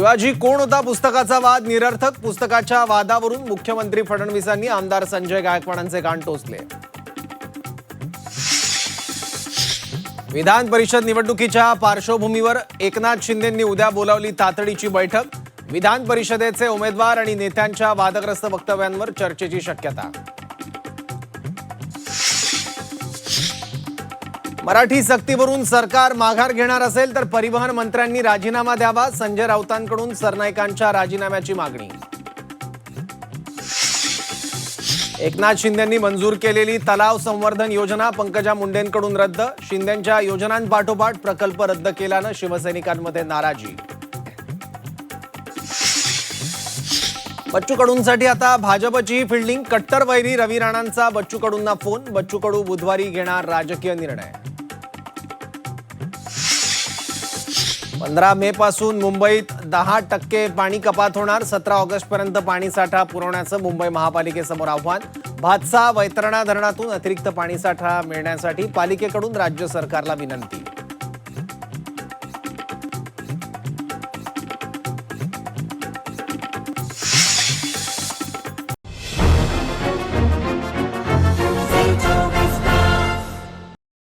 शिवाजी कोण होता पुस्तकाचा वाद निरर्थक. पुस्तकाच्या वादावरून मुख्यमंत्री फडणवीसांनी आमदार संजय गायकवाडांचे कान टोचले. विधान परिषद निवडणुकीच्या पार्श्वभूमीवर एकनाथ शिंदेंनी उद्या बोलावली तातडीची बैठक. विधान परिषदेचे उमेदवार आणि नेत्यांच्या वादग्रस्त वक्तव्यांवर चर्चेची शक्यता. मराठी सक्तीवरून सरकार माघार घेणार असेल तर परिवहन मंत्र्यांनी राजीनामा द्यावा. संजय राऊतांकडून सरनाईकांच्या राजीनाम्याची मागणी. एकनाथ शिंदेंनी मंजूर केलेली तलाव संवर्धन योजना पंकजा मुंडेंकडून रद्द. शिंदेंच्या योजनांपाठोपाठ प्रकल्प रद्द केल्यानं शिवसैनिकांमध्ये नाराजी. बच्चू कडूंसाठी आता भाजपची फिल्डिंग. कट्टर वैरी रवी राणांचा बच्चू कडूंना फोन. बच्चू कडू बुधवारी घेणार राजकीय निर्णय. 15 मे पासून मुंबईत 10% पाणी कपात होणार. 17 ऑगस्टपर्यंत पाणीसाठा पुरवण्याचं मुंबई महापालिकेसमोर आव्हान. भातसा वैतरणा धरणातून अतिरिक्त पाणीसाठा मिळण्यासाठी पालिकेकडून राज्य सरकारला विनंती.